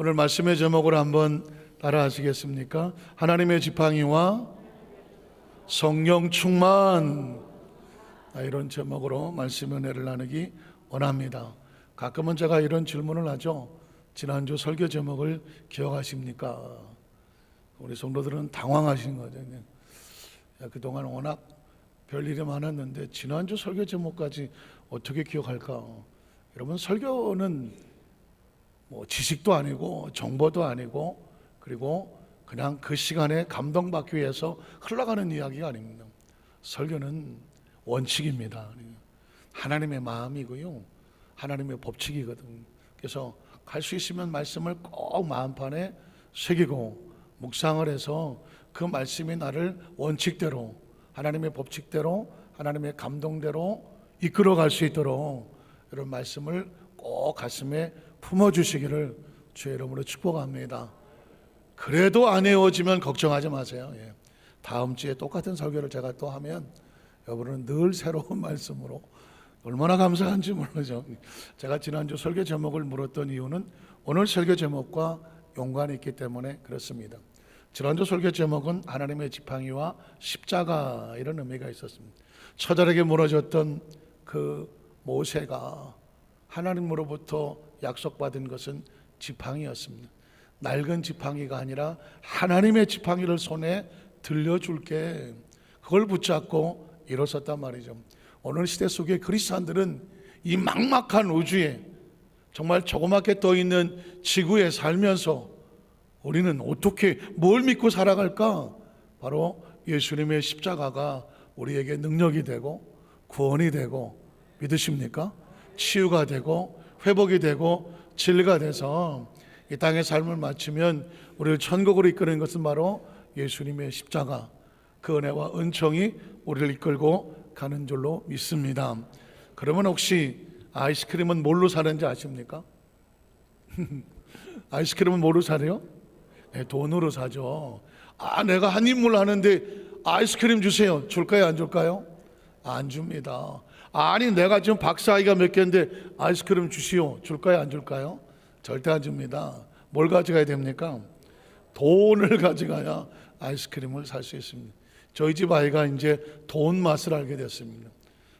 오늘 말씀의 제목을 한번 따라 하시겠습니까? 하나님의 지팡이와 성령 충만. 이런 제목으로 말씀 은혜를 나누기 원합니다. 가끔은 제가 이런 질문을 하죠. 지난주 설교 제목을 기억하십니까? 우리 성도들은 당황하신 거죠. 그동안 워낙 별일이 많았는데 지난주 설교 제목까지 어떻게 기억할까? 여러분, 설교는 뭐 지식도 아니고 정보도 아니고 그리고 그냥 그 시간에 감동받기 위해서 흘러가는 이야기가 아닙니다. 설교는 원칙입니다. 하나님의 마음이고요, 하나님의 법칙이거든요. 그래서 갈 수 있으면 말씀을 꼭 마음판에 새기고 묵상을 해서 그 말씀이 나를 원칙대로, 하나님의 법칙대로, 하나님의 감동대로 이끌어갈 수 있도록 이런 말씀을 꼭 가슴에 품어주시기를 주의 이름으로 축복합니다. 그래도 안 외워지면 걱정하지 마세요. 다음 주에 똑같은 설교를 제가 또 하면 여러분은 늘 새로운 말씀으로 얼마나 감사한지 모르죠. 제가 지난주 설교 제목을 물었던 이유는 오늘 설교 제목과 연관이 있기 때문에 그렇습니다. 지난주 설교 제목은 하나님의 지팡이와 십자가, 이런 의미가 있었습니다. 처절하게 무너졌던 그 모세가 하나님으로부터 약속받은 것은 지팡이였습니다. 낡은 지팡이가 아니라 하나님의 지팡이를 손에 들려줄게, 그걸 붙잡고 일어섰단 말이죠. 오늘 시대 속에 그리스도인들은 이 막막한 우주에 정말 조그맣게 떠있는 지구에 살면서 우리는 어떻게 뭘 믿고 살아갈까? 바로 예수님의 십자가가 우리에게 능력이 되고 구원이 되고, 믿으십니까? 치유가 되고 회복이 되고 진리가 돼서 이 땅의 삶을 마치면 우리를 천국으로 이끄는 것은 바로 예수님의 십자가, 그 은혜와 은총이 우리를 이끌고 가는 줄로 믿습니다. 그러면 혹시 아이스크림은 뭘로 사는지 아십니까? 아이스크림은 뭐로 사래요? 돈으로 사죠. 내가 한 입물 하는데 아이스크림 주세요. 줄까요, 안 줄까요? 안 줍니다. 아니, 내가 지금 박사학위가 몇 개인데 아이스크림 주시오. 줄까요, 안 줄까요? 절대 안 줍니다. 뭘 가져가야 됩니까? 돈을 가져가야 아이스크림을 살 수 있습니다. 저희 집 아이가 이제 돈 맛을 알게 됐습니다.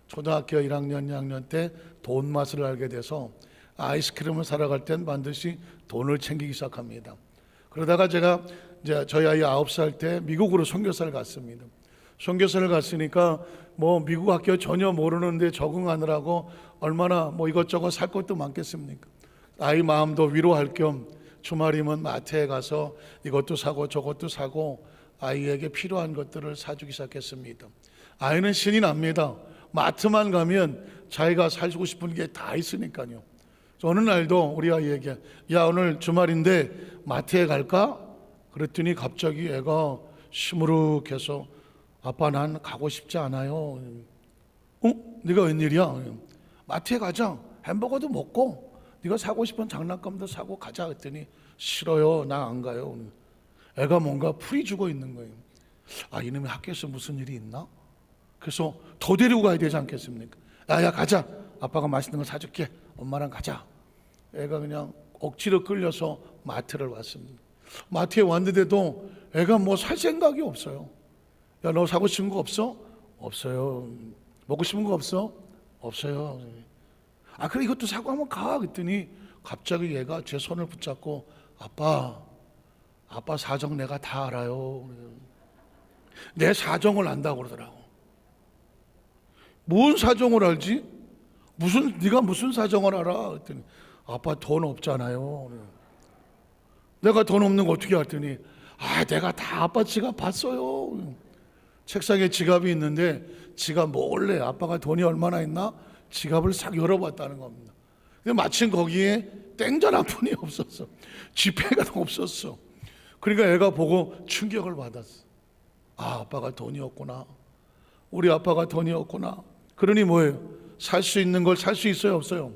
초등학교 1학년, 2학년 때 돈 맛을 알게 돼서 아이스크림을 사러 갈 땐 반드시 돈을 챙기기 시작합니다. 그러다가 제가 이제 저희 아이 9살 때 미국으로 선교사를 갔습니다. 선교사를 갔으니까 뭐 미국 학교 전혀 모르는데 적응하느라고 얼마나 뭐 이것저것 살 것도 많겠습니까? 아이 마음도 위로할 겸 주말이면 마트에 가서 이것도 사고 저것도 사고 아이에게 필요한 것들을 사주기 시작했습니다. 아이는 신이 납니다. 마트만 가면 자기가 사주고 싶은 게 다 있으니까요. 어느 날도 우리 아이에게, 야, 오늘 주말인데 마트에 갈까? 그랬더니 갑자기 애가 시무룩해서, 아빠, 난 가고 싶지 않아요. 네가 웬일이야? 마트에 가자. 햄버거도 먹고 네가 사고 싶은 장난감도 사고 가자. 그랬더니 싫어요, 나 안 가요. 애가 뭔가 풀이 죽어 있는 거예요. 이놈이 학교에서 무슨 일이 있나? 그래서 더 데리고 가야 되지 않겠습니까? 야, 가자. 아빠가 맛있는 거 사줄게. 엄마랑 가자. 애가 그냥 억지로 끌려서 마트를 왔습니다. 마트에 왔는데도 애가 뭐 살 생각이 없어요. 야, 너 사고 싶은 거 없어? 없어요. 먹고 싶은 거 없어? 없어요. 그래, 이것도 사고 한번 가. 그랬더니 갑자기 얘가 제 손을 붙잡고, 아빠 사정 내가 다 알아요. 내 사정을 안다고 그러더라고. 뭔 사정을 알지? 네가 무슨 사정을 알아? 그랬더니 아빠 돈 없잖아요. 내가 돈 없는 거 어떻게 알았더니 내가 다 아빠 지갑 봤어요. 책상에 지갑이 있는데 지갑 몰래 아빠가 돈이 얼마나 있나 지갑을 싹 열어봤다는 겁니다. 근데 마침 거기에 땡전 한 푼이 없었어. 지폐가 없었어. 그러니까 애가 보고 충격을 받았어. 아빠가 돈이 없구나. 우리 아빠가 돈이 없구나. 그러니 뭐예요? 살 수 있는 걸 살 수 있어요, 없어요?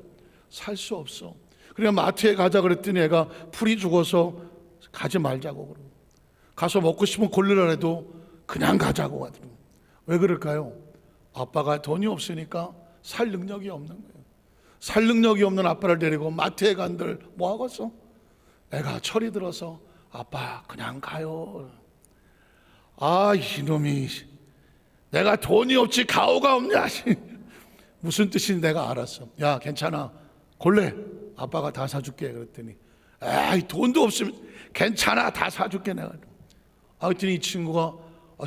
살 수 없어. 그러니까 마트에 가자 그랬더니 애가 풀이 죽어서 가지 말자고 그러고, 가서 먹고 싶으면 골르라 해도 그냥 가자고 하더라고요. 왜 그럴까요? 아빠가 돈이 없으니까 살 능력이 없는 거예요. 살 능력이 없는 아빠를 데리고 마트에 간들 뭐 하겠어? 애가 철이 들어서 아빠 그냥 가요. 아, 이놈이 내가 돈이 없지 가오가 없냐. 무슨 뜻인지 내가 알았어. 야, 괜찮아, 골래 아빠가 다 사줄게. 그랬더니 에이, 돈도 없으면 괜찮아, 다 사줄게 내가. 그랬더니 이 친구가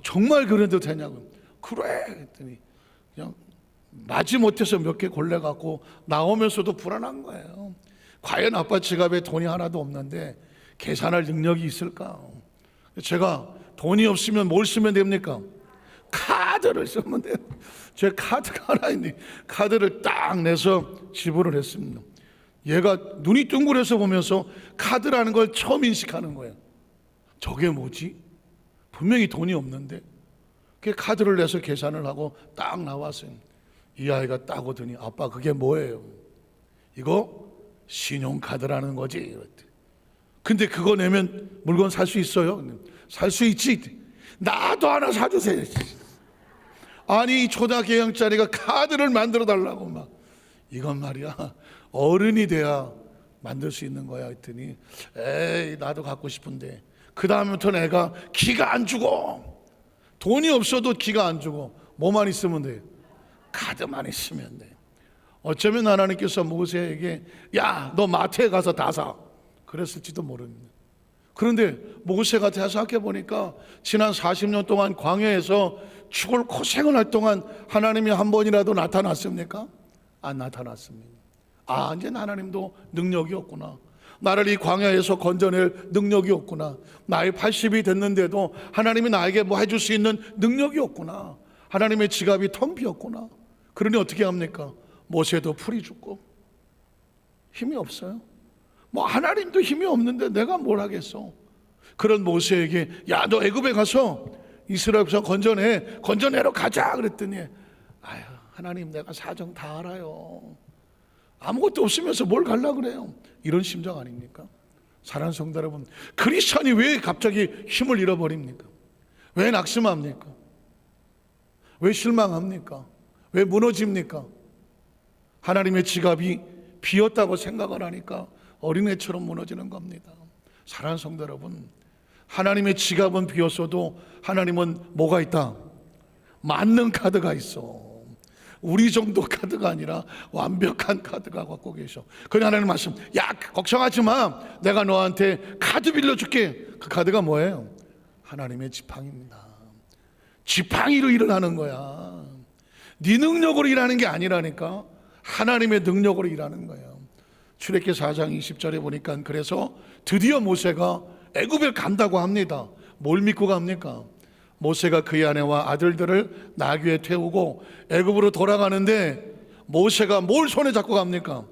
정말 그래도 되냐고. 그래. 그랬더니 그냥 마지못해서 몇 개 골라갖고 나오면서도 불안한 거예요. 과연 아빠 지갑에 돈이 하나도 없는데 계산할 능력이 있을까? 제가 돈이 없으면 뭘 쓰면 됩니까? 카드를 쓰면 돼요. 제 카드가 하나 있는데 카드를 딱 내서 지불을 했습니다. 얘가 눈이 둥그래서 보면서 카드라는 걸 처음 인식하는 거예요. 저게 뭐지? 분명히 돈이 없는데. 그 카드를 내서 계산을 하고 딱 나왔어요. 이 아이가 딱 오더니 아빠 그게 뭐예요? 이거 신용카드라는 거지. 근데 그거 내면 물건 살 수 있어요? 살 수 있지. 나도 하나 사주세요. 아니, 초등학교형짜리가 카드를 만들어 달라고 막. 이건 말이야 어른이 돼야 만들 수 있는 거야 했더니 에이, 나도 갖고 싶은데. 그 다음부터는 애가 기가 안 주고, 돈이 없어도 기가 안 주고, 뭐만 있으면 돼? 카드만 있으면 돼. 어쩌면 하나님께서 모세에게 야, 너 마트에 가서 다 사, 그랬을지도 모릅니다. 그런데 모세가 생각해 보니까 지난 40년 동안 광야에서 죽을 고생을 할 동안 하나님이 한 번이라도 나타났습니까? 안 나타났습니다. 이제 하나님도 능력이 없구나. 나를 이 광야에서 건져낼 능력이 없구나. 나이 80이 됐는데도 하나님이 나에게 뭐 해줄 수 있는 능력이 없구나. 하나님의 지갑이 텅 비었구나. 그러니 어떻게 합니까? 모세도 풀이 죽고 힘이 없어요. 뭐 하나님도 힘이 없는데 내가 뭘 하겠어. 그런 모세에게 야, 너 애굽에 가서 이스라엘 백성 건져내러 가자 그랬더니 아유, 하나님 내가 사정 다 알아요. 아무것도 없으면서 뭘 갈라 그래요. 이런 심정 아닙니까? 사랑하는 성도 여러분, 크리스천이 왜 갑자기 힘을 잃어버립니까? 왜 낙심합니까? 왜 실망합니까? 왜 무너집니까? 하나님의 지갑이 비었다고 생각을 하니까 어린애처럼 무너지는 겁니다. 사랑하는 성도 여러분, 하나님의 지갑은 비었어도 하나님은 뭐가 있다? 맞는 카드가 있어. 우리 정도 카드가 아니라 완벽한 카드가 갖고 계셔. 그래 하나님 말씀, 야, 걱정하지 마, 내가 너한테 카드 빌려줄게. 그 카드가 뭐예요? 하나님의 지팡이입니다. 지팡이로 일을 하는 거야. 네 능력으로 일하는 게 아니라니까. 하나님의 능력으로 일하는 거예요. 출애굽기 4장 20절에 보니까 그래서 드디어 모세가 애굽에 간다고 합니다. 뭘 믿고 갑니까? 모세가 그의 아내와 아들들을 나귀에 태우고 애굽으로 돌아가는데 모세가 뭘 손에 잡고 갑니까?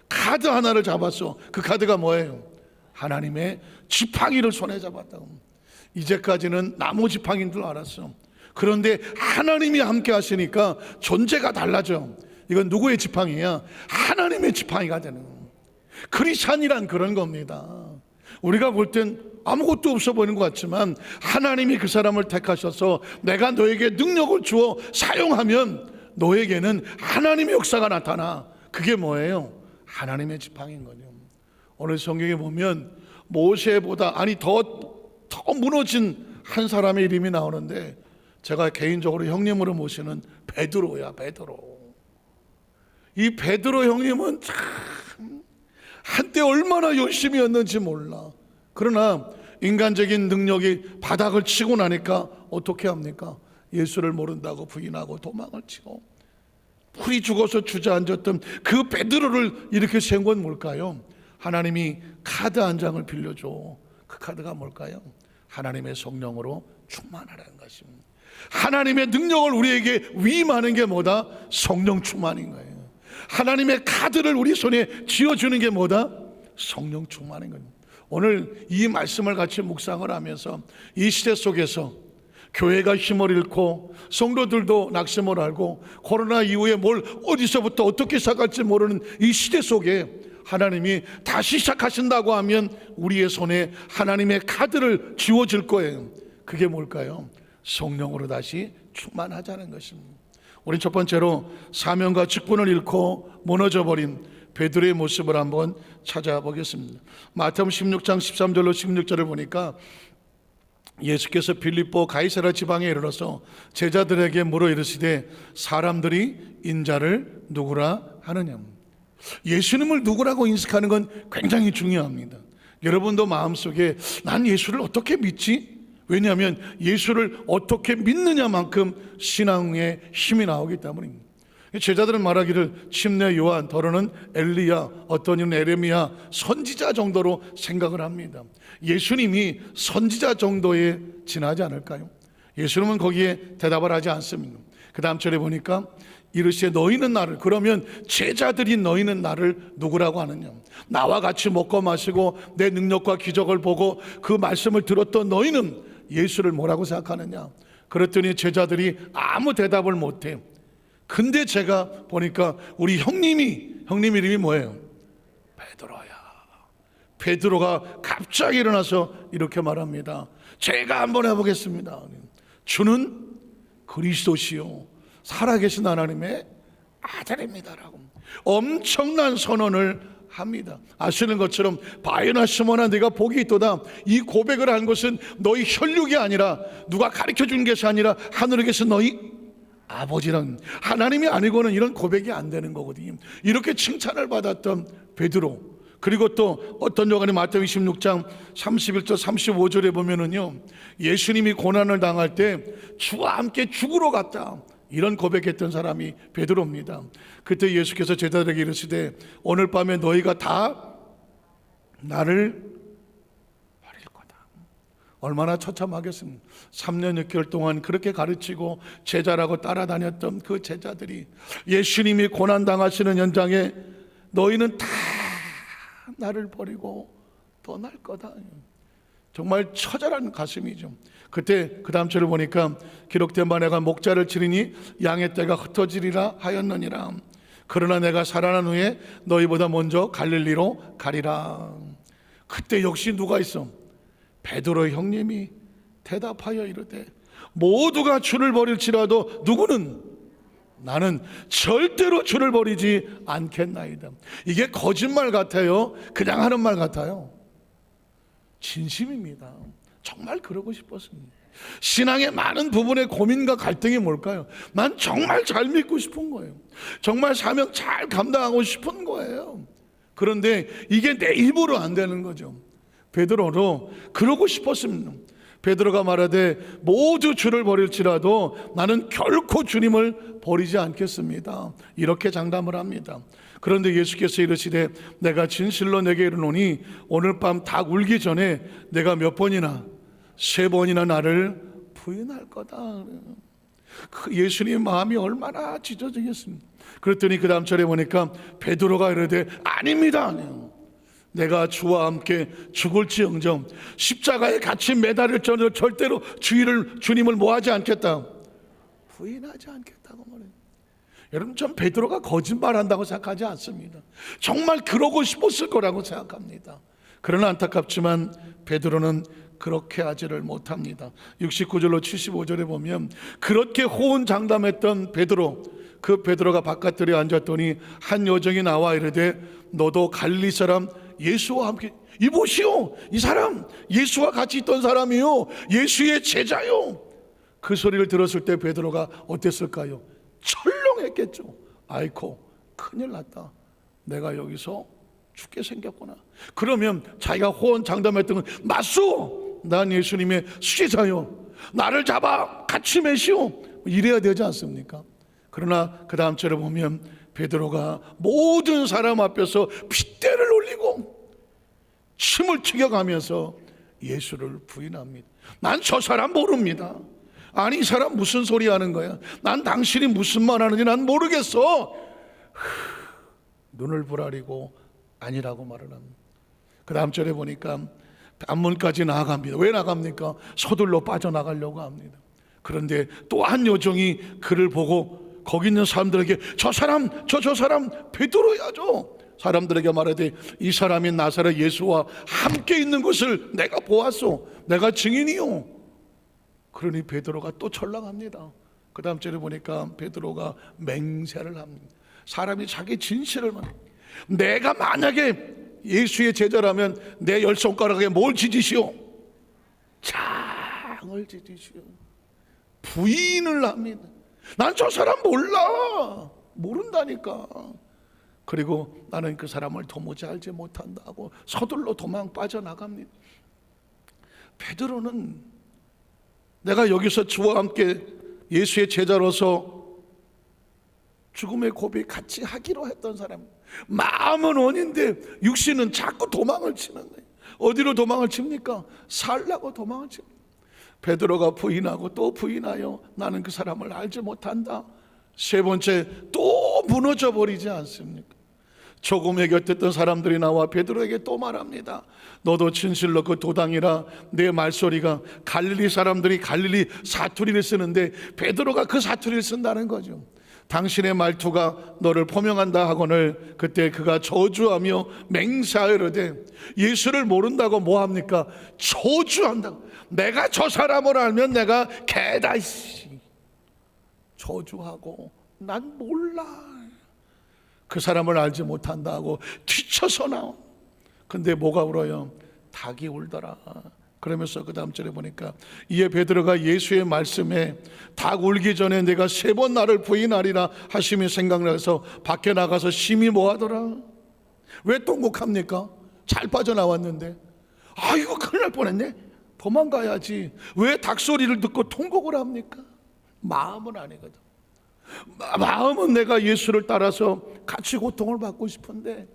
카드 하나를 잡았어. 그 카드가 뭐예요? 하나님의 지팡이를 손에 잡았다고. 이제까지는 나무 지팡이인 줄 알았어. 그런데 하나님이 함께 하시니까 존재가 달라져. 이건 누구의 지팡이야? 하나님의 지팡이가 되는 거예요. 크리스찬이란 그런 겁니다. 우리가 볼 땐 아무것도 없어 보이는 것 같지만 하나님이 그 사람을 택하셔서 내가 너에게 능력을 주어 사용하면 너에게는 하나님의 역사가 나타나. 그게 뭐예요? 하나님의 지팡이인 거죠. 오늘 성경에 보면 모세보다 더 무너진 한 사람의 이름이 나오는데 제가 개인적으로 형님으로 모시는 베드로야. 베드로. 이 베드로 형님은 참 한때 얼마나 열심히였는지 몰라. 그러나 인간적인 능력이 바닥을 치고 나니까 어떻게 합니까? 예수를 모른다고 부인하고 도망을 치고 풀이 죽어서 주저앉았던 그 베드로를 이렇게 세운 건 뭘까요? 하나님이 카드 한 장을 빌려줘. 그 카드가 뭘까요? 하나님의 성령으로 충만하라는 것입니다. 하나님의 능력을 우리에게 위임하는 게 뭐다? 성령 충만인 거예요. 하나님의 카드를 우리 손에 쥐어주는 게 뭐다? 성령 충만인 거예요. 오늘 이 말씀을 같이 묵상을 하면서 이 시대 속에서 교회가 힘을 잃고 성도들도 낙심을 알고 코로나 이후에 뭘 어디서부터 어떻게 시작할지 모르는 이 시대 속에 하나님이 다시 시작하신다고 하면 우리의 손에 하나님의 카드를 쥐어줄 거예요. 그게 뭘까요? 성령으로 다시 충만하자는 것입니다. 우린 첫 번째로 사명과 직분을 잃고 무너져버린 베드로의 모습을 한번 찾아보겠습니다. 마태복음 16장 13절로 16절을 보니까 예수께서 빌립보 가이사랴 지방에 이르러서 제자들에게 물어 이르시되 사람들이 인자를 누구라 하느냐. 예수님을 누구라고 인식하는 건 굉장히 중요합니다. 여러분도 마음속에 난 예수를 어떻게 믿지? 왜냐하면 예수를 어떻게 믿느냐만큼 신앙의 힘이 나오기 때문입니다. 제자들은 말하기를 침례 요한, 더러는 엘리야, 어떤 이는 에레미야, 선지자 정도로 생각을 합니다. 예수님이 선지자 정도에 지나지 않을까요? 예수님은 거기에 대답을 하지 않습니다. 그 다음 절에 보니까 이르시되 너희는 나를, 그러면 제자들이 너희는 나를 누구라고 하느냐? 나와 같이 먹고 마시고 내 능력과 기적을 보고 그 말씀을 들었던 너희는 예수를 뭐라고 생각하느냐? 그랬더니 제자들이 아무 대답을 못해. 근데 제가 보니까 우리 형님 이름이 뭐예요? 베드로야. 베드로가 갑자기 일어나서 이렇게 말합니다. 제가 한번 해보겠습니다. 주는 그리스도시요 살아계신 하나님의 아들입니다라고 엄청난 선언을 합니다. 아시는 것처럼 바요나 시몬아 네가 복이 있도다. 이 고백을 한 것은 너희 혈육이 아니라 누가 가르쳐 준 것이 아니라 하늘에 계신 너희 아버지는 하나님이 아니고는 이런 고백이 안 되는 거거든요. 이렇게 칭찬을 받았던 베드로, 그리고 또 어떤 여관이 마태복음 26장 31절 35절에 보면은요, 예수님이 고난을 당할 때 주와 함께 죽으러 갔다, 이런 고백했던 사람이 베드로입니다. 그때 예수께서 제자들에게 이르시되 오늘 밤에 너희가 다 나를 얼마나 처참하겠습니까? 3년 6개월 동안 그렇게 가르치고 제자라고 따라다녔던 그 제자들이 예수님이 고난당하시는 현장에 너희는 다 나를 버리고 떠날 거다. 정말 처절한 가슴이죠. 그때 그 다음 절을 보니까 기록된 바 내가 목자를 치리니 양의 떼가 흩어지리라 하였느니라. 그러나 내가 살아난 후에 너희보다 먼저 갈릴리로 가리라. 그때 역시 누가 있어? 베드로의 형님이 대답하여 이르되 모두가 주를 버릴지라도 누구는 나는 절대로 주를 버리지 않겠나이다. 이게 거짓말 같아요? 그냥 하는 말 같아요? 진심입니다. 정말 그러고 싶었습니다. 신앙의 많은 부분의 고민과 갈등이 뭘까요? 난 정말 잘 믿고 싶은 거예요. 정말 사명 잘 감당하고 싶은 거예요. 그런데 이게 내 힘으로 안 되는 거죠. 베드로로 그러고 싶었습니다. 베드로가 말하되 모두 주를 버릴지라도 나는 결코 주님을 버리지 않겠습니다, 이렇게 장담을 합니다. 그런데 예수께서 이르시되 내가 진실로 내게 이르노니 오늘 밤 닭 울기 전에 내가 몇 번이나 3번이나 나를 부인할 거다. 예수님의 마음이 얼마나 찢어지겠습니까? 그랬더니 그 다음 절에 보니까 베드로가 이르되 아닙니다. 내가 주와 함께 죽을지언정 십자가에 같이 매달릴지언정 절대로 주님을 뭐하지 않겠다, 부인하지 않겠다고 말해요. 여러분, 전 베드로가 거짓말한다고 생각하지 않습니다. 정말 그러고 싶었을 거라고 생각합니다. 그러나 안타깝지만 베드로는 그렇게 하지를 못합니다. 69절로 75절에 보면 그렇게 호언장담했던 베드로, 그 베드로가 바깥들에 앉았더니 한 여종이 나와 이르되 너도 갈릴리 사람 예수와 함께, 이보시오, 이 사람 예수와 같이 있던 사람이요, 예수의 제자요. 그 소리를 들었을 때 베드로가 어땠을까요? 철렁했겠죠. 아이코, 큰일 났다, 내가 여기서 죽게 생겼구나. 그러면 자기가 호언장담했던 건 맞소, 난 예수님의 수제자요, 나를 잡아 같이 매시오, 이래야 되지 않습니까? 그러나 그 다음 절에 보면 베드로가 모든 사람 앞에서 핏대를 올리고 침을 튀겨가면서 예수를 부인합니다. 난 저 사람 모릅니다. 아니, 이 사람 무슨 소리 하는 거야? 난 당신이 무슨 말 하는지 난 모르겠어. 눈을 부라리고 아니라고 말을 합니다. 그 다음 절에 보니까 앞문까지 나아갑니다. 왜 나갑니까? 서둘러 빠져나가려고 합니다. 그런데 또 한 여종이 그를 보고 거기 있는 사람들에게 저 사람 베드로야죠. 사람들에게 말하되 이 사람이 나사렛 예수와 함께 있는 것을 내가 보았소, 내가 증인이요. 그러니 베드로가 또 철렁합니다. 그 다음 절에 보니까 베드로가 맹세를 합니다. 사람이 자기 진실을 말합니다. 내가 만약에 예수의 제자라면 내 열 손가락에 뭘 지지시오? 장을 지지시오. 부인을 합니다. 난 저 사람 몰라. 모른다니까. 그리고 나는 그 사람을 도무지 알지 못한다고 서둘러 도망 빠져나갑니다. 베드로는 내가 여기서 주와 함께 예수의 제자로서 죽음의 고비 같이 하기로 했던 사람, 마음은 원인데 육신은 자꾸 도망을 치는 거예요. 어디로 도망을 칩니까? 살라고 도망을 칩니다. 베드로가 부인하고 또 부인하여 나는 그 사람을 알지 못한다. 세 번째, 또 무너져 버리지 않습니까? 조금 곁했던 사람들이 나와 베드로에게 또 말합니다. 너도 진실로 그 도당이라. 내 말소리가 갈릴리 사람들이 갈릴리 사투리를 쓰는데 베드로가 그 사투리를 쓴다는 거죠. 당신의 말투가 너를 포명한다 하거늘 그때 그가 저주하며 맹세하여르되, 예수를 모른다고 뭐합니까? 저주한다. 내가 저 사람을 알면 내가 개다. 저주하고 난 몰라. 그 사람을 알지 못한다고 뒤쳐서 나와. 근데 뭐가 울어요? 닭이 울더라. 그러면서 그 다음 절에 보니까 이에 베드로가 예수의 말씀에 닭 울기 전에 내가 3번 나를 부인하리라 하심이 생각나서 밖에 나가서 심히 뭐하더라. 왜 통곡합니까? 잘 빠져나왔는데. 아이고 큰일 날 뻔했네. 도망가야지. 왜 닭소리를 듣고 통곡을 합니까? 마음은 아니거든. 마음은 내가 예수를 따라서 같이 고통을 받고 싶은데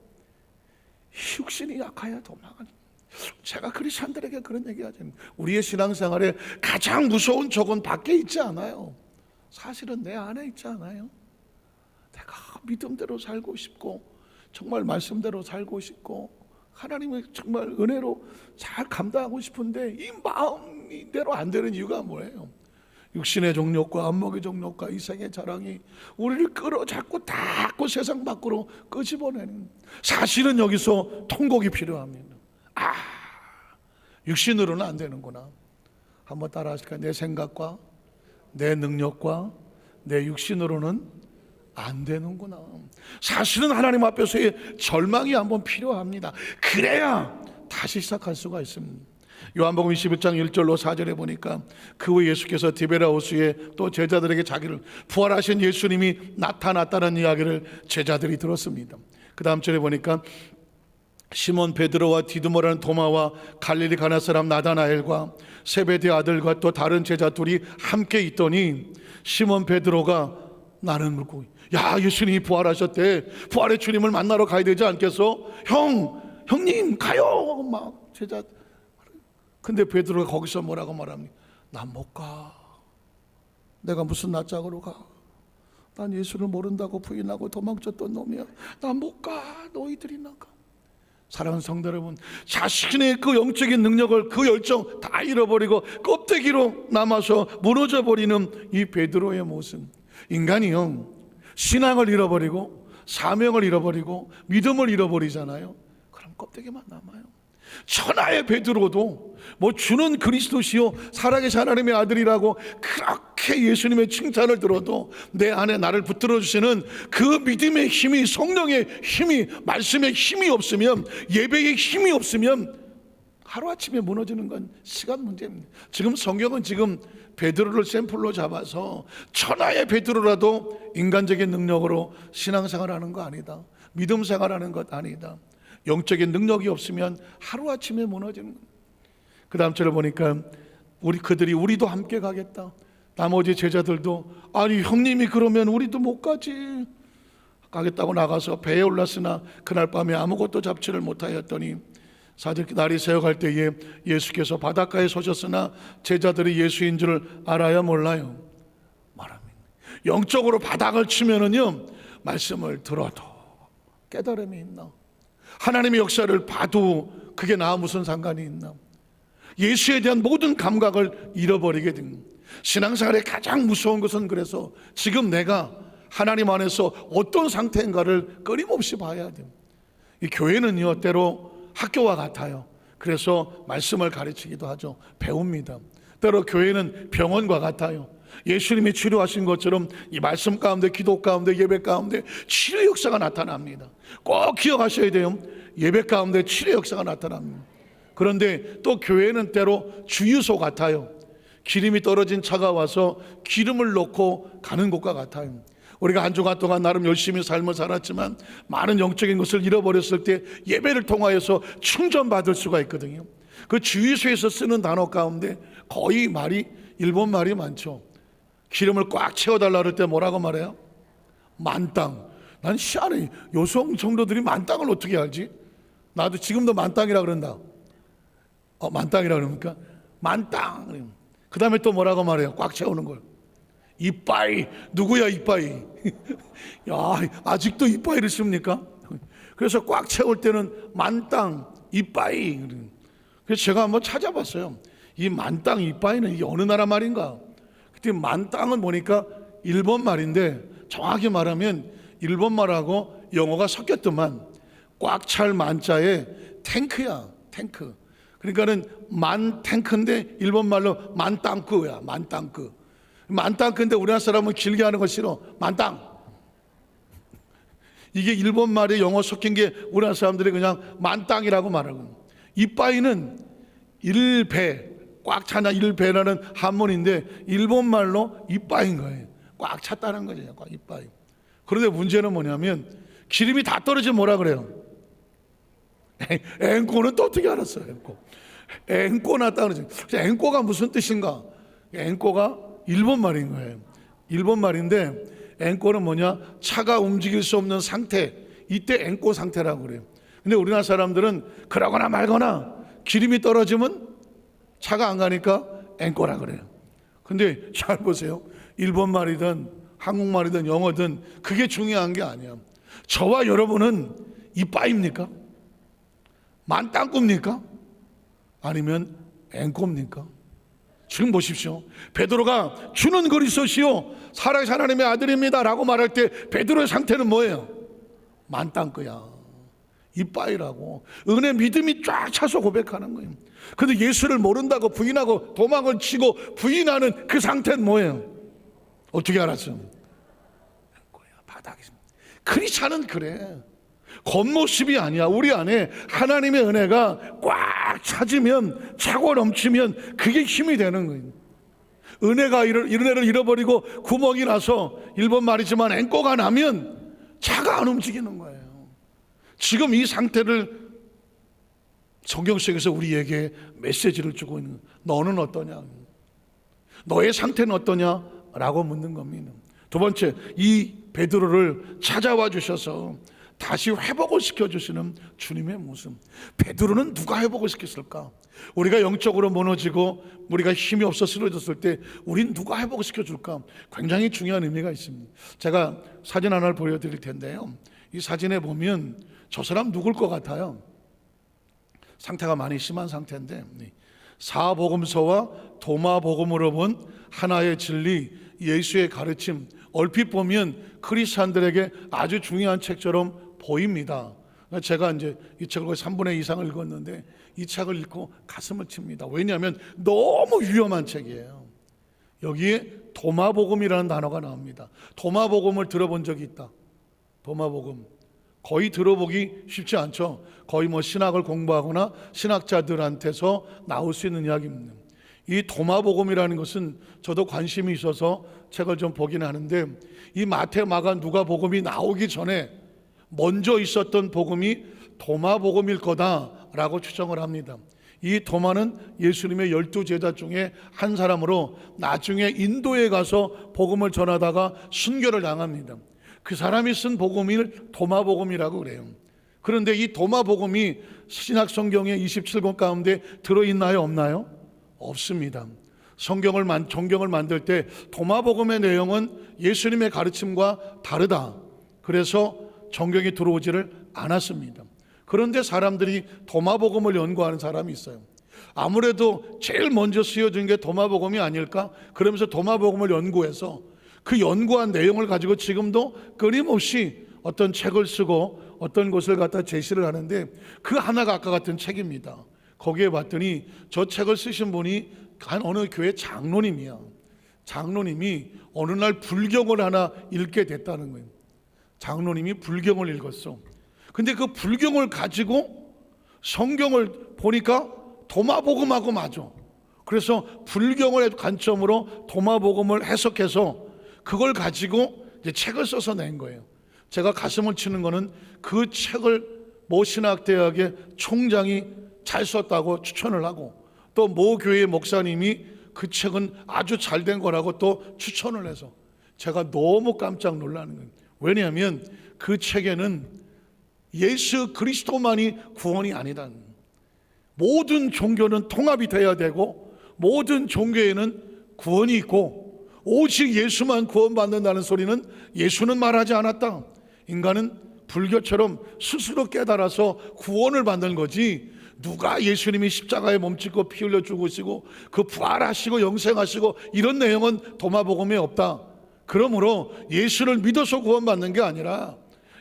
육신이 약하여 도망을. 제가 크리스천들에게 그런 얘기 하죠. 우리의 신앙생활에 가장 무서운 적은 밖에 있지 않아요. 사실은 내 안에 있지 않아요. 내가 믿음대로 살고 싶고 정말 말씀대로 살고 싶고 하나님의 정말 은혜로 잘 감당하고 싶은데 이 마음대로 안 되는 이유가 뭐예요? 육신의 정욕과 안목의 정욕과 이생의 자랑이 우리를 끌어잡고 닫고 세상 밖으로 끄집어내는, 사실은 여기서 통곡이 필요합니다. 육신으로는 안 되는구나. 한번 따라 하실까요? 내 생각과 내 능력과 내 육신으로는 안 되는구나. 사실은 하나님 앞에서의 절망이 한번 필요합니다. 그래야 다시 시작할 수가 있습니다. 요한복음 21장 1절로 4절에 보니까 그 후 예수께서 디베랴 호수에 또 제자들에게 자기를 부활하신 예수님이 나타났다는 이야기를 제자들이 들었습니다. 그 다음 절에 보니까 시몬 베드로와 디두모라는 도마와 갈릴리 가나 사람 나다나엘과 세베대 아들과 또 다른 제자 둘이 함께 있더니 시몬 베드로가 나는 물고, 야 예수님이 부활하셨대. 부활의 주님을 만나러 가야 되지 않겠어? 형님 가요. 막 제자. 근데 베드로가 거기서 뭐라고 말합니까? 난 못 가. 내가 무슨 낯짝으로 가? 난 예수를 모른다고 부인하고 도망쳤던 놈이야. 난 못 가. 너희들이 나가. 사랑하는 성도 여러분, 자신의 그 영적인 능력을, 그 열정 다 잃어버리고 껍데기로 남아서 무너져 버리는 이 베드로의 모습. 인간이요, 신앙을 잃어버리고 사명을 잃어버리고 믿음을 잃어버리잖아요. 그럼 껍데기만 남아요. 천하의 베드로도 뭐 주는 그리스도시요 살아계신 하나님의 아들이라고 그렇게 예수님의 칭찬을 들어도 내 안에 나를 붙들어 주시는 그 믿음의 힘이, 성령의 힘이, 말씀의 힘이 없으면, 예배의 힘이 없으면 하루아침에 무너지는 건 시간 문제입니다. 지금 성경은 지금 베드로를 샘플로 잡아서 천하의 베드로라도 인간적인 능력으로 신앙생활하는 거 아니다, 믿음 생활하는 것 아니다, 영적인 능력이 없으면 하루아침에 무너지는 겁니다. 그 다음 절을 보니까 그들이 우리도 함께 가겠다. 나머지 제자들도 아니 형님이 그러면 우리도 못 가지. 가겠다고 나가서 배에 올랐으나 그날 밤에 아무것도 잡지를 못하였더니 날이 새어갈 때에 예수께서 바닷가에 서셨으나 제자들이 예수인 줄 알아야 몰라요. 말합니다. 영적으로 바닥을 치면은요, 말씀을 들어도 깨달음이 있나? 하나님의 역사를 봐도 그게 나와 무슨 상관이 있나? 예수에 대한 모든 감각을 잃어버리게 된, 신앙생활의 가장 무서운 것은 그래서 지금 내가 하나님 안에서 어떤 상태인가를 끊임없이 봐야 됩니다. 이 교회는요 때로 학교와 같아요. 그래서 말씀을 가르치기도 하죠. 배웁니다. 때로 교회는 병원과 같아요. 예수님이 치료하신 것처럼 이 말씀 가운데, 기도 가운데, 예배 가운데 치료 역사가 나타납니다. 꼭 기억하셔야 돼요. 예배 가운데 치료 역사가 나타납니다. 그런데 또 교회는 때로 주유소 같아요. 기름이 떨어진 차가 와서 기름을 넣고 가는 곳과 같아요. 우리가 한 주간 동안 나름 열심히 삶을 살았지만 많은 영적인 것을 잃어버렸을 때 예배를 통하여서 충전받을 수가 있거든요. 그 주유소에서 쓰는 단어 가운데 거의 말이 일본 말이 많죠. 기름을 꽉 채워달라 그럴 때 뭐라고 말해요? 만땅. 난 희한해. 여성 성도들이 만땅을 어떻게 알지? 나도 지금도 만땅이라 그런다. 만땅이라 그럽니까? 만땅. 그 다음에 또 뭐라고 말해요? 꽉 채우는 걸. 이빠이. 누구야 이빠이? 야, 아직도 이빠이를 씁니까? 그래서 꽉 채울 때는 만땅 이빠이. 그래서 제가 한번 찾아봤어요. 이 만땅 이빠이는 이게 어느 나라 말인가? 그때 만땅은 보니까 일본 말인데 정확히 말하면 일본 말하고 영어가 섞였더만 꽉 찰 만자에 탱크야. 탱크. 그러니까는 만 탱크인데 일본 말로 만땅크야. 만땅크. 만땅크인데 우리나라 사람은 길게 하는 거 싫어. 만땅. 이게 일본 말에 영어 섞인 게 우리나라 사람들이 그냥 만땅이라고 말하고. 이빠이는 일배, 꽉 차나 일배라는 한문인데 일본 말로 이빠이인 거예요. 꽉 찼다는 거죠. 꽉 이빠이. 그런데 문제는 뭐냐면 기름이 다 떨어지면 뭐라 그래요? 앵꼬는 또 어떻게 알았어요? 앵꼬 났다 그러죠. 앵꼬가 무슨 뜻인가? 앵꼬가 일본 말인 거예요. 일본 말인데 앵꼬는 뭐냐? 차가 움직일 수 없는 상태. 이때 앵꼬 상태라고 그래요. 근데 우리나라 사람들은 그러거나 말거나 기름이 떨어지면 차가 안 가니까 앵꼬라 그래요. 근데 잘 보세요. 일본 말이든 한국말이든 영어든 그게 중요한 게 아니야. 저와 여러분은 이빠입니까? 만땅꾸입니까? 아니면 앵꼬입니까? 지금 보십시오. 베드로가 주는 그리스도시요 살아계신 하나님의 아들입니다 라고 말할 때 베드로의 상태는 뭐예요? 만땅꾸야. 이빠이라고. 은혜 믿음이 쫙 차서 고백하는 거예요. 그런데 예수를 모른다고 부인하고 도망을 치고 부인하는 그 상태는 뭐예요? 어떻게 알았어요? 바닥에. 크리스찬은 그래. 겉모습이 아니야. 우리 안에 하나님의 은혜가 꽉 차지면, 차고 넘치면 그게 힘이 되는 거예요. 은혜를 잃어버리고 구멍이 나서 일본 말이지만 앵꼬가 나면 차가 안 움직이는 거예요. 지금 이 상태를 성경 속에서 우리에게 메시지를 주고 있는 거예요. 너는 어떠냐? 너의 상태는 어떠냐? 라고 묻는 겁니다. 두 번째, 이 베드로를 찾아와 주셔서 다시 회복을 시켜주시는 주님의 모습. 베드로는 누가 회복을 시켰을까? 우리가 영적으로 무너지고 우리가 힘이 없어 쓰러졌을 때 우린 누가 회복을 시켜줄까? 굉장히 중요한 의미가 있습니다. 제가 사진 하나를 보여드릴 텐데요. 이 사진에 보면 저 사람 누굴 것 같아요? 상태가 많이 심한 상태인데 사복음서와 도마복음으로 본 하나의 진리, 예수의 가르침, 얼핏 보면 크리스찬들에게 아주 중요한 책처럼 보입니다. 제가 이제 이 책을 거의 3분의 2 이상을 읽었는데 이 책을 읽고 가슴을 칩니다. 왜냐하면 너무 위험한 책이에요. 여기에 도마복음이라는 단어가 나옵니다. 도마복음을 들어본 적이 있다. 도마복음. 거의 들어보기 쉽지 않죠. 거의 뭐 신학을 공부하거나 신학자들한테서 나올 수 있는 이야기입니다. 이 도마복음이라는 것은 저도 관심이 있어서 책을 좀 보긴 하는데 이 마태, 마가, 누가복음이 나오기 전에 먼저 있었던 복음이 도마복음일 거다라고 추정을 합니다. 이 도마는 예수님의 12제자 중에 한 사람으로 나중에 인도에 가서 복음을 전하다가 순교를 당합니다. 그 사람이 쓴 복음을 도마복음이라고 그래요. 그런데 이 도마복음이 신약 성경의 27권 가운데 들어있나요? 없나요? 없습니다. 정경을 만들 때 도마복음의 내용은 예수님의 가르침과 다르다. 그래서 정경이 들어오지를 않았습니다. 그런데 사람들이 도마복음을 연구하는 사람이 있어요. 아무래도 제일 먼저 쓰여진 게 도마복음이 아닐까? 그러면서 도마복음을 연구해서 그 연구한 내용을 가지고 지금도 끊임없이 어떤 책을 쓰고 어떤 것을 갖다 제시를 하는데 그 하나가 아까 같은 책입니다. 거기에 봤더니 저 책을 쓰신 분이 한 어느 교회 장로님이야. 장로님이 어느 날 불경을 하나 읽게 됐다는 거예요. 장로님이 불경을 읽었어. 근데 그 불경을 가지고 성경을 보니까 도마복음하고 맞아. 그래서 불경을 관점으로 도마복음을 해석해서 그걸 가지고 이제 책을 써서 낸 거예요. 제가 가슴을 치는 거는 그 책을 모 신학대학의 총장이 잘 썼다고 추천을 하고, 또 모 교회 목사님이 그 책은 아주 잘된 거라고 또 추천을 해서 제가 너무 깜짝 놀라는 거예요. 왜냐하면 그 책에는 예수 그리스도만이 구원이 아니다, 모든 종교는 통합이 돼야 되고 모든 종교에는 구원이 있고 오직 예수만 구원받는다는 소리는 예수는 말하지 않았다. 인간은 불교처럼 스스로 깨달아서 구원을 받는 거지, 누가 예수님이 십자가에 몸짓고 피 흘려 죽으시고 그 부활하시고 영생하시고 이런 내용은 도마복음에 없다. 그러므로 예수를 믿어서 구원받는 게 아니라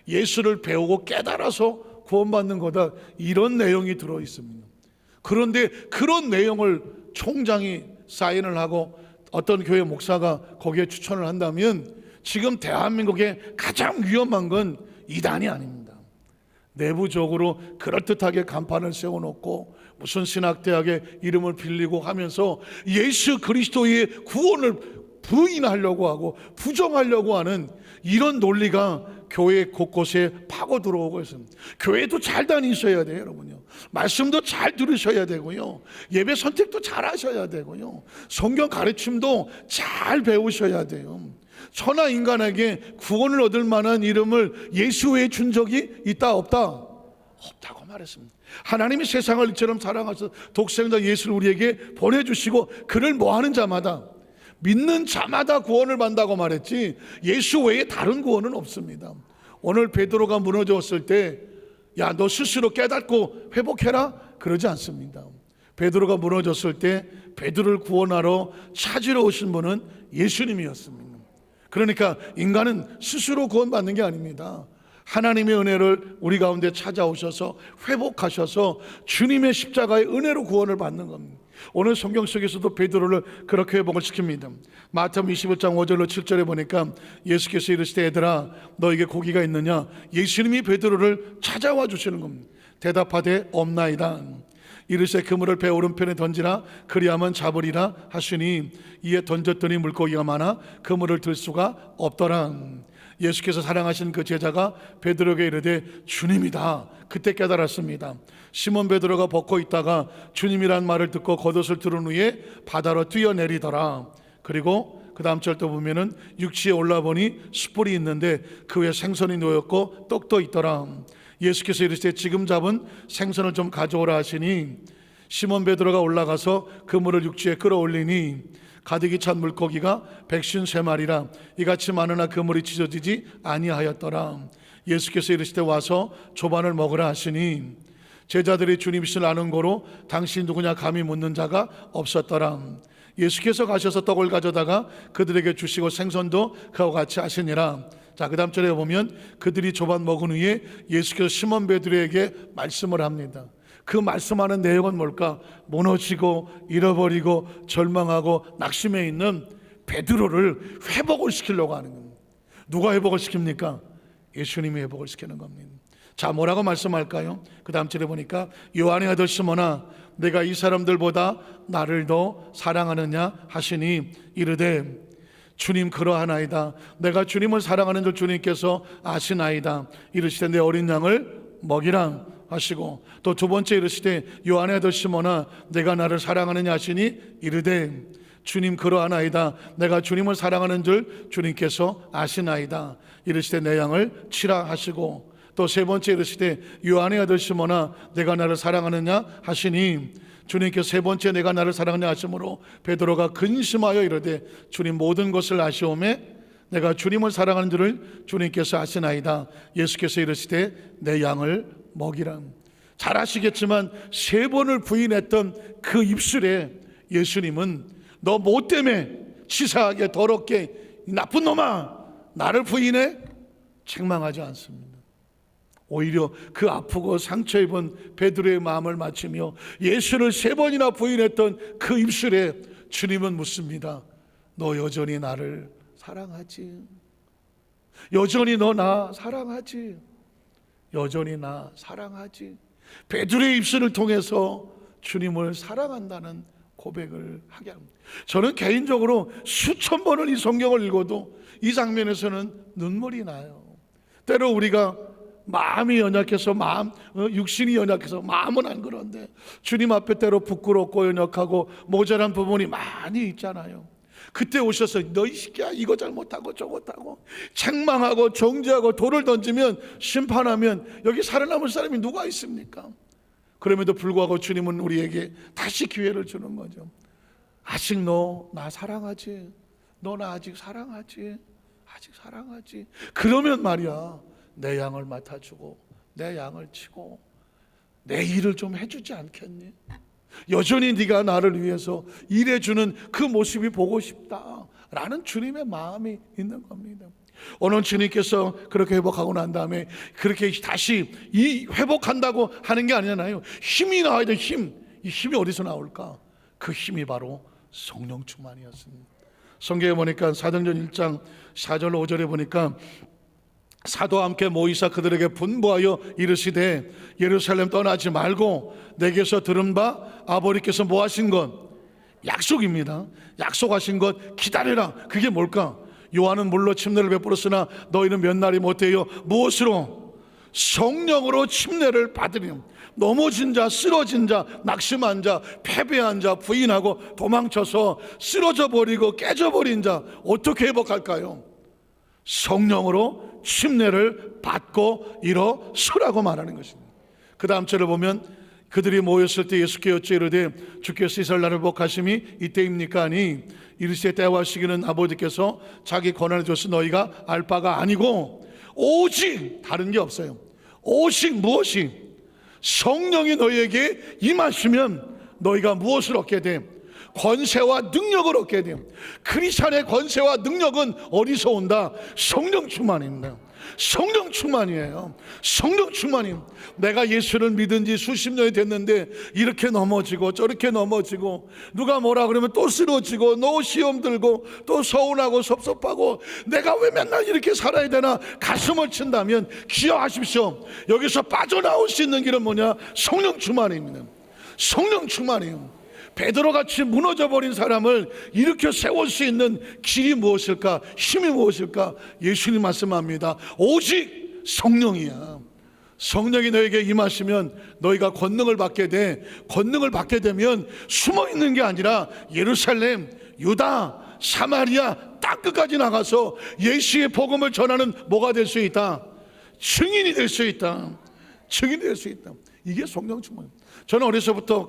예수를 배우고 깨달아서 구원받는 거다, 이런 내용이 들어있습니다. 그런데 그런 내용을 총장이 사인을 하고 어떤 교회 목사가 거기에 추천을 한다면 지금 대한민국에 가장 위험한 건 이단이 아닙니다. 내부적으로 그럴듯하게 간판을 세워놓고 무슨 신학대학의 이름을 빌리고 하면서 예수 그리스도의 구원을 부인하려고 하고 부정하려고 하는 이런 논리가 교회 곳곳에 파고 들어오고 있습니다. 교회도 잘 다니셔야 돼요, 여러분요. 말씀도 잘 들으셔야 되고요. 예배 선택도 잘 하셔야 되고요. 성경 가르침도 잘 배우셔야 돼요. 천하 인간에게 구원을 얻을 만한 이름을 예수 외에 준 적이 있다 없다? 없다고 말했습니다. 하나님이 세상을 이처럼 사랑하셔서 독생자 예수를 우리에게 보내주시고 그를 뭐하는 자마다, 믿는 자마다 구원을 받는다고 말했지 예수 외에 다른 구원은 없습니다. 오늘 베드로가 무너졌을 때 야, 너 스스로 깨닫고 회복해라 그러지 않습니다. 베드로가 무너졌을 때 베드로를 구원하러 찾으러 오신 분은 예수님이었습니다. 그러니까 인간은 스스로 구원받는 게 아닙니다. 하나님의 은혜를 우리 가운데 찾아오셔서 회복하셔서 주님의 십자가의 은혜로 구원을 받는 겁니다. 오늘 성경 속에서도 베드로를 그렇게 회복을 시킵니다. 마태복음 25장 5절로 7절에 보니까 예수께서 이르시되 얘들아 너에게 고기가 있느냐? 예수님이 베드로를 찾아와 주시는 겁니다. 대답하되 없나이다. 이르시되 그물을 배 오른편에 던지라 그리하면 잡으리라 하시니 이에 던졌더니 물고기가 많아 그물을 들 수가 없더라. 예수께서 사랑하신 그 제자가 베드로에게 이르되 주님이다. 그때 깨달았습니다. 시몬 베드로가 벗고 있다가 주님이란 말을 듣고 겉옷을 두른 후에 바다로 뛰어내리더라. 그리고 그 다음 절도 보면은 육지에 올라보니 숯불이 있는데 그 위에 생선이 놓였고 떡도 있더라. 예수께서 이르시되 지금 잡은 생선을 좀 가져오라 하시니 시몬 베드로가 올라가서 그물을 육지에 끌어올리니 가득히 찬 물고기가 153마리라. 이같이 많으나 그물이 찢어지지 아니하였더라. 예수께서 이르시되 와서 조반을 먹으라 하시니 제자들이 주님이시를 아는 고로 당신 누구냐 감히 묻는 자가 없었더라. 예수께서 가셔서 떡을 가져다가 그들에게 주시고 생선도 그와 같이 하시니라. 자, 그 다음 절에 보면 그들이 조반 먹은 후에 예수께서 시몬 베드로에게 말씀을 합니다. 그 말씀하는 내용은 뭘까? 무너지고 잃어버리고 절망하고 낙심해 있는 베드로를 회복을 시키려고 하는 겁니다. 누가 회복을 시킵니까? 예수님이 회복을 시키는 겁니다. 자, 뭐라고 말씀할까요? 그 다음 절에 보니까 요한의 아들 시몬아 내가 이 사람들보다 나를 더 사랑하느냐 하시니 이르되 주님 그러하나이다. 내가 주님을 사랑하는 줄 주님께서 아시나이다. 이르시되 내 어린 양을 먹이라 하시고 또 두 번째 이르시되 요한의 아들 시몬아 내가 나를 사랑하느냐 하시니 이르되 주님 그러하나이다. 내가 주님을 사랑하는 줄 주님께서 아시나이다. 이르시되 내 양을 치라 하시고 또 세 번째 이르시되 요한의 아들 시몬아 내가 나를 사랑하느냐 하시니 주님께서 세 번째 내가 나를 사랑하느냐 하심으로 베드로가 근심하여 이르되 주님 모든 것을 아시오매 내가 주님을 사랑하는 줄을 주님께서 아시나이다. 예수께서 이르시되 내 양을 먹이라. 잘 아시겠지만 세 번을 부인했던 그 입술에 예수님은 너 뭐 때문에 치사하게 더럽게 나쁜 놈아 나를 부인해? 책망하지 않습니다. 오히려 그 아프고 상처 입은 베드로의 마음을 맞추며 예수를 세 번이나 부인했던 그 입술에 주님은 묻습니다. 너 여전히 나를 사랑하지? 여전히 너 나 사랑하지? 여전히 나 사랑하지? 베드로의 입술을 통해서 주님을 사랑한다는 고백을 하게 합니다. 저는 개인적으로 수천 번을 이 성경을 읽어도 이 장면에서는 눈물이 나요. 때로 우리가 마음이 연약해서 육신이 연약해서 마음은 안 그런데 주님 앞에 때로 부끄럽고 연약하고 모자란 부분이 많이 있잖아요. 그때 오셔서 너 이 새끼야 이거 잘못하고 저거 못하고 책망하고 정죄하고 돌을 던지면 심판하면 여기 살아남을 사람이 누가 있습니까? 그럼에도 불구하고 주님은 우리에게 다시 기회를 주는 거죠. 아직 너 나 사랑하지? 너 나 아직 사랑하지? 아직 사랑하지? 그러면 말이야 내 양을 맡아주고 내 양을 치고 내 일을 좀 해주지 않겠니? 여전히 네가 나를 위해서 일해주는 그 모습이 보고 싶다라는 주님의 마음이 있는 겁니다. 오늘 주님께서 그렇게 회복하고 난 다음에 그렇게 다시 이 회복한다고 하는 게 아니잖아요. 힘이 나와야 돼. 이 힘이 어디서 나올까? 그 힘이 바로 성령 충만이었습니다. 성경에 보니까 사도행전 1장 4절 5절에 보니까 사도와 함께 모이사 그들에게 분부하여 이르시되 예루살렘 떠나지 말고 내게서 들은 바 아버지께서 뭐 하신 것? 약속입니다. 약속하신 것 기다려라. 그게 뭘까? 요한은 물로 침례를 베풀었으나 너희는 몇 날이 못해요. 무엇으로? 성령으로 침례를 받으렴. 넘어진 자, 쓰러진 자, 낙심한 자, 패배한 자, 부인하고 도망쳐서 쓰러져 버리고 깨져버린 자 어떻게 회복할까요? 성령으로 침례를 받고 일어서라고 말하는 것입니다. 그 다음 절을 보면 그들이 모였을 때 예수께 여쭈어 이르되 주께서 이스라엘 나라를 복하심이 이때입니까? 하니 이르시되 때와 시기는 아버지께서 자기 권한을 줘서 너희가 알 바가 아니고 오직 다른 게 없어요. 오직 무엇이? 성령이 너희에게 임하시면 너희가 무엇을 얻게 돼? 권세와 능력을 얻게 돼요. 크리스찬의 권세와 능력은 어디서 온다? 성령 충만입니다. 성령 충만이에요. 성령 충만임. 내가 예수를 믿은 지 수십 년이 됐는데 이렇게 넘어지고 저렇게 넘어지고 누가 뭐라 그러면 또 쓰러지고 또 시험 들고 또 서운하고 섭섭하고 내가 왜 맨날 이렇게 살아야 되나 가슴을 친다면 기억하십시오. 여기서 빠져나올 수 있는 길은 뭐냐? 성령 충만입니다. 성령 충만이에요. 베드로같이 무너져버린 사람을 일으켜 세울 수 있는 길이 무엇일까? 힘이 무엇일까? 예수님 말씀합니다. 오직 성령이야. 성령이 너에게 임하시면 너희가 권능을 받게 돼. 권능을 받게 되면 숨어있는 게 아니라 예루살렘, 유다, 사마리아 땅 끝까지 나가서 예수의 복음을 전하는 뭐가 될 수 있다? 증인이 될 수 있다. 증인이 될 수 있다. 이게 성령 충만입니다. 저는 어려서부터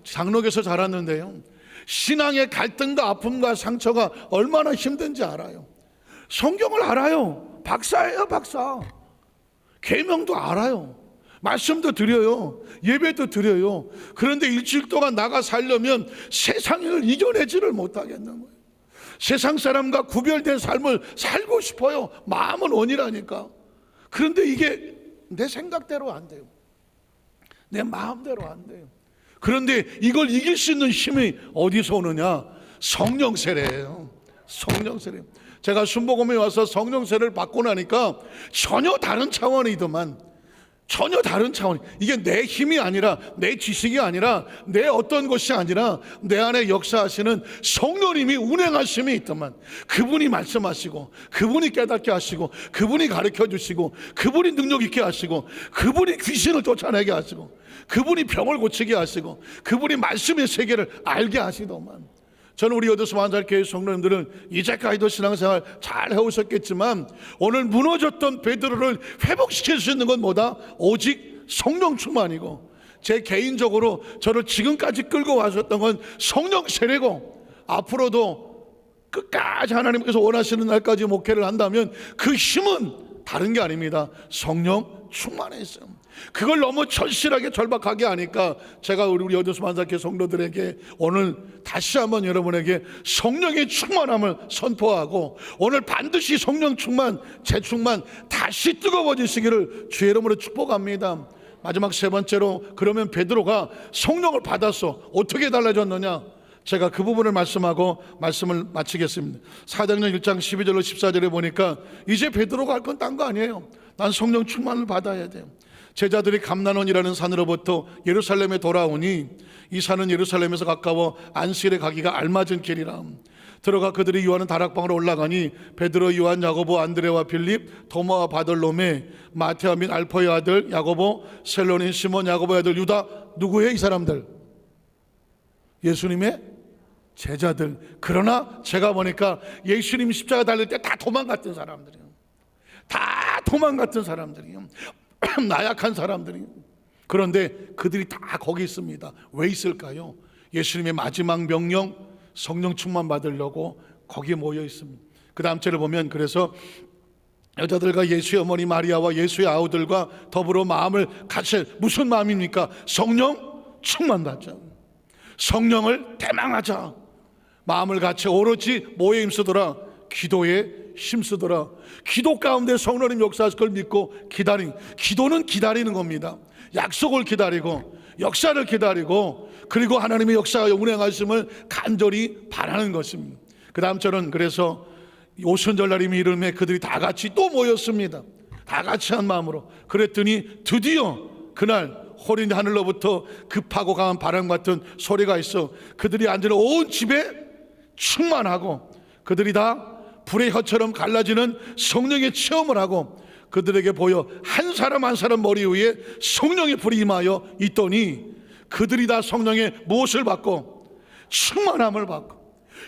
장로교에서 자랐는데요, 신앙의 갈등과 아픔과 상처가 얼마나 힘든지 알아요. 성경을 알아요. 박사예요, 박사. 계명도 알아요. 말씀도 드려요. 예배도 드려요. 그런데 일주일 동안 나가 살려면 세상을 이겨내지를 못하겠는 거예요. 세상 사람과 구별된 삶을 살고 싶어요. 마음은 원이라니까. 그런데 이게 내 생각대로 안 돼요. 내 마음대로 안 돼요. 그런데 이걸 이길 수 있는 힘이 어디서 오느냐? 성령 세례예요. 성령 세례. 제가 순복음에 와서 성령 세례를 받고 나니까 전혀 다른 차원이더만. 전혀 다른 차원. 이게 내 힘이 아니라 내 지식이 아니라 내 어떤 것이 아니라 내 안에 역사하시는 성령님이 운행하심이 있더만. 그분이 말씀하시고 그분이 깨닫게 하시고 그분이 가르쳐 주시고 그분이 능력 있게 하시고 그분이 귀신을 쫓아내게 하시고 그분이 병을 고치게 하시고 그분이 말씀의 세계를 알게 하시더만. 저는 우리 여도수 만살교회 성도님들은 이제까지도 신앙생활 잘 해오셨겠지만 오늘 무너졌던 베드로를 회복시킬 수 있는 건 뭐다? 오직 성령 충만이고, 제 개인적으로 저를 지금까지 끌고 와셨던 건 성령 세례고, 앞으로도 끝까지 하나님께서 원하시는 날까지 목회를 한다면 그 힘은 다른 게 아닙니다. 성령 충만해 있어요. 그걸 너무 절실하게 절박하게 하니까 제가 우리 여도수 만삭교 성도들에게 오늘 다시 한번 여러분에게 성령의 충만함을 선포하고, 오늘 반드시 성령 충만, 재충만 다시 뜨거워지시기를 주의 이름으로 축복합니다. 마지막 세 번째로, 그러면 베드로가 성령을 받았어. 어떻게 달라졌느냐? 제가 그 부분을 말씀하고 말씀을 마치겠습니다. 사도행전 1장 12절로 14절에 보니까 이제 베드로가 할 건 딴 거 아니에요. 난 성령 충만을 받아야 돼요. 제자들이 감난원이라는 산으로부터 예루살렘에 돌아오니 이 산은 예루살렘에서 가까워 안식일에 가기가 알맞은 길이라. 들어가 그들이 유하는 다락방으로 올라가니 베드로, 요한, 야고보, 안드레와 빌립, 토마와 바돌로메, 마테아 및 알포의 아들 야고보, 셀로닌 시몬, 야고보의 아들 유다. 누구예요 이 사람들? 예수님의 제자들. 그러나 제가 보니까 예수님 십자가 달릴 때 다 도망갔던 사람들이에요. 다 도망갔던 사람들이에요. 나약한 사람들이에요. 그런데 그들이 다 거기 있습니다. 왜 있을까요? 예수님의 마지막 명령, 성령 충만 받으려고 거기에 모여 있습니다. 그 다음 절을 보면 그래서 여자들과 예수의 어머니 마리아와 예수의 아우들과 더불어 마음을 같이, 무슨 마음입니까? 성령 충만 받자, 성령을 대망하자. 마음을 같이 오로지 뭐에 힘쓰더라? 기도에 힘쓰더라. 기도 가운데 성령님 역사하실 걸 믿고 기다린, 기도는 기다리는 겁니다. 약속을 기다리고 역사를 기다리고 그리고 하나님의 역사가 운행하심을 간절히 바라는 것입니다. 그 다음 절은 그래서 오순절날임이 이름에 그들이 다 같이 또 모였습니다. 다 같이 한 마음으로. 그랬더니 드디어 그날 호린 하늘로부터 급하고 강한 바람 같은 소리가 있어 그들이 앉은 온 집에 충만하고 그들이 다 불의 혀처럼 갈라지는 성령의 체험을 하고 그들에게 보여 한 사람 한 사람 머리 위에 성령의 불이 임하여 있더니 그들이 다 성령의 무엇을 받고? 충만함을 받고.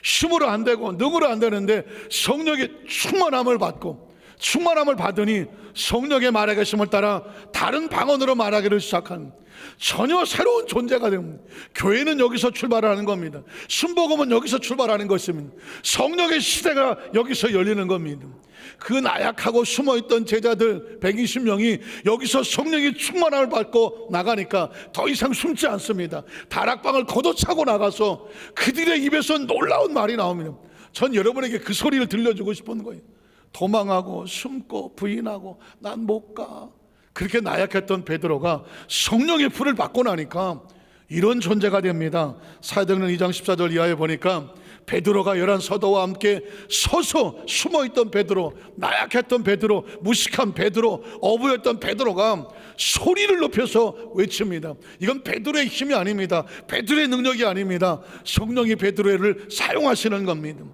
힘으로 안 되고 능으로 안 되는데 성령의 충만함을 받고, 충만함을 받으니 성령의 말에 계심을 따라 다른 방언으로 말하기를 시작한 전혀 새로운 존재가 됩니다. 교회는 여기서 출발하는 겁니다. 순복음은 여기서 출발하는 것입니다. 성령의 시대가 여기서 열리는 겁니다. 그 나약하고 숨어있던 제자들 120명이 여기서 성령의 충만함을 받고 나가니까 더 이상 숨지 않습니다. 다락방을 걷어차고 나가서 그들의 입에서 놀라운 말이 나옵니다. 전 여러분에게 그 소리를 들려주고 싶은 거예요. 도망하고 숨고 부인하고 난 못 가. 그렇게 나약했던 베드로가 성령의 불을 받고 나니까 이런 존재가 됩니다. 사도행전 2장 14절 이하에 보니까 베드로가 11 서도와 함께 서서 숨어있던 베드로, 나약했던 베드로, 무식한 베드로, 어부였던 베드로가 소리를 높여서 외칩니다. 이건 베드로의 힘이 아닙니다. 베드로의 능력이 아닙니다. 성령이 베드로를 사용하시는 겁니다.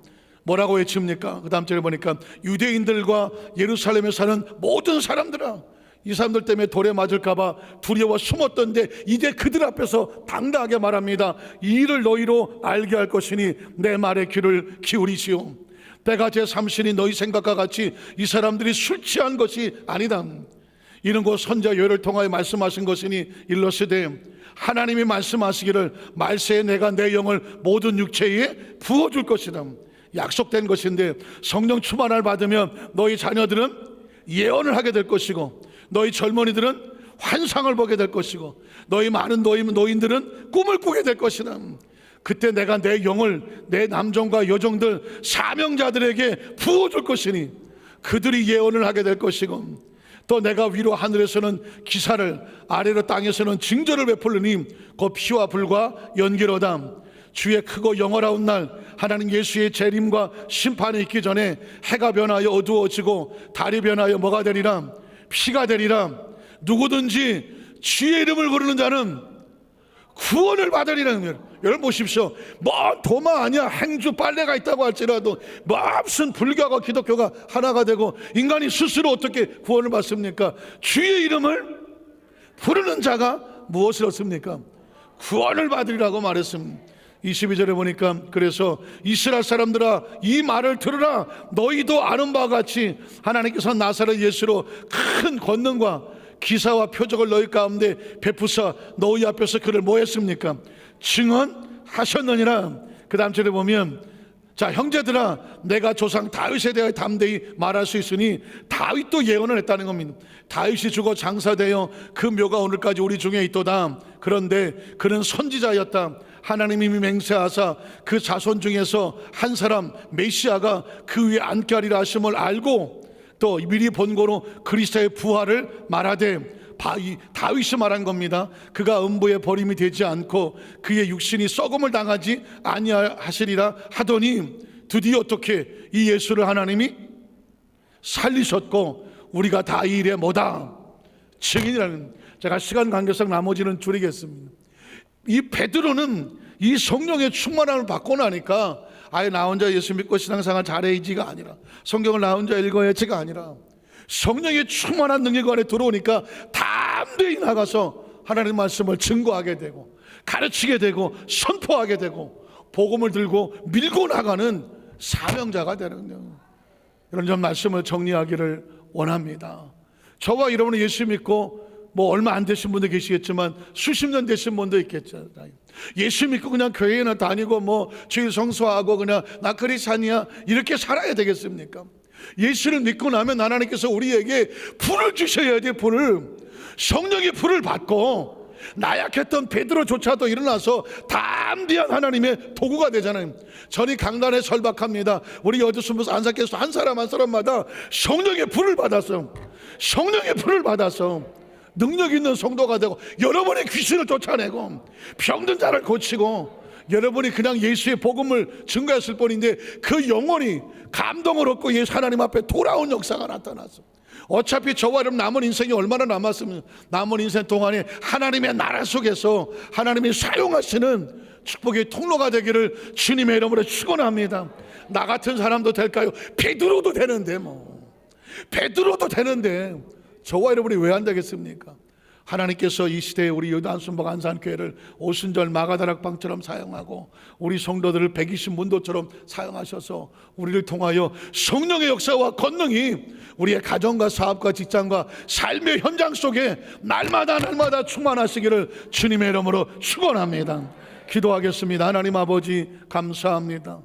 뭐라고 외칩니까? 그 다음 절에 보니까 유대인들과 예루살렘에 사는 모든 사람들아, 이 사람들 때문에 돌에 맞을까봐 두려워 숨었던데 이제 그들 앞에서 당당하게 말합니다. 이 일을 너희로 알게 할 것이니 내 말에 귀를 기울이시오. 때가 제3신이 너희 생각과 같이 이 사람들이 술 취한 것이 아니다. 이는 곧 선지자 요엘을 통하여 말씀하신 것이니 일러스되 하나님이 말씀하시기를 말세에 내가 내 영을 모든 육체에 부어줄 것이다. 약속된 것인데 성령 충만을 받으면 너희 자녀들은 예언을 하게 될 것이고 너희 젊은이들은 환상을 보게 될 것이고 너희 많은 노인들은 꿈을 꾸게 될 것이다. 그때 내가 내 영을 내 남종과 여종들 사명자들에게 부어줄 것이니 그들이 예언을 하게 될 것이고 또 내가 위로 하늘에서는 기사를 아래로 땅에서는 징조를 베풀으니 곧 피와 불과 연기로다. 주의 크고 영원하운 날 하나님 예수의 재림과 심판이 있기 전에 해가 변하여 어두워지고 달이 변하여 뭐가 되리라? 피가 되리라. 누구든지 주의 이름을 부르는 자는 구원을 받으리라. 여러분 보십시오. 먼 도마 아니야. 행주 빨래가 있다고 할지라도 무슨 불교가 기독교가 하나가 되고 인간이 스스로 어떻게 구원을 받습니까? 주의 이름을 부르는 자가 무엇을 얻습니까? 구원을 받으리라고 말했습니다. 22절에 보니까 그래서 이스라엘 사람들아 이 말을 들으라. 너희도 아는 바와 같이 하나님께서 나사렛 예수로 큰 권능과 기사와 표적을 너희 가운데 베푸사 너희 앞에서 그를 뭐 했습니까? 증언하셨느니라. 그 다음 절에 보면 자 형제들아 내가 조상 다윗에 대하여 담대히 말할 수 있으니 다윗도 예언을 했다는 겁니다. 다윗이 죽어 장사되어 그 묘가 오늘까지 우리 중에 있도다. 그런데 그는 선지자였다. 하나님이 맹세하사 그 자손 중에서 한 사람 메시아가 그 위에 앉게 하리라 하심을 알고 또 미리 본고로 그리스도의 부활을 말하되 다윗이 말한 겁니다. 그가 음부에 버림이 되지 않고 그의 육신이 썩음을 당하지 아니하시리라 하더니 드디어 어떻게 이 예수를 하나님이 살리셨고 우리가 다 이 일에 뭐다? 증인이라는. 제가 시간 관계상 나머지는 줄이겠습니다. 이 베드로는 이 성령의 충만함을 받고 나니까 아예 나 혼자 예수 믿고 신앙생활 잘해야지가 아니라, 성경을 나 혼자 읽어야지가 아니라, 성령의 충만한 능력 안에 들어오니까 담대히 나가서 하나님의 말씀을 증거하게 되고 가르치게 되고 선포하게 되고 복음을 들고 밀고 나가는 사명자가 되는 거예요. 이런 점 말씀을 정리하기를 원합니다. 저와 여러분은 예수 믿고 뭐 얼마 안 되신 분도 계시겠지만 수십 년 되신 분도 있겠죠. 예수 믿고 그냥 교회나 다니고 뭐 주일 성수하고 그냥 나 크리스찬이야 이렇게 살아야 되겠습니까? 예수를 믿고 나면 하나님께서 우리에게 불을 주셔야 돼. 불을, 성령의 불을 받고 나약했던 베드로조차도 일어나서 담대한 하나님의 도구가 되잖아요. 전이 강단에 설박합니다. 우리 여두순부서 안사께서 한 사람 한 사람마다 성령의 불을 받았어. 성령의 불을 받아서 능력 있는 성도가 되고 여러분의 귀신을 쫓아내고 병든 자를 고치고 여러분이 그냥 예수의 복음을 증거했을 뿐인데 그 영혼이 감동을 얻고 예수 하나님 앞에 돌아온 역사가 나타났어. 어차피 저와 여러분 남은 인생이 얼마나 남았으면 남은 인생 동안에 하나님의 나라 속에서 하나님이 사용하시는 축복의 통로가 되기를 주님의 이름으로 축원합니다. 나 같은 사람도 될까요? 베드로도 되는데 베드로도 되는데 저와 여러분이 왜 안 되겠습니까? 하나님께서 이 시대에 우리 요단순복 안산교회를 오순절 마가다락방처럼 사용하고 우리 성도들을 120문도처럼 사용하셔서 우리를 통하여 성령의 역사와 권능이 우리의 가정과 사업과 직장과 삶의 현장 속에 날마다 충만하시기를 주님의 이름으로 축원합니다. 기도하겠습니다. 하나님 아버지 감사합니다.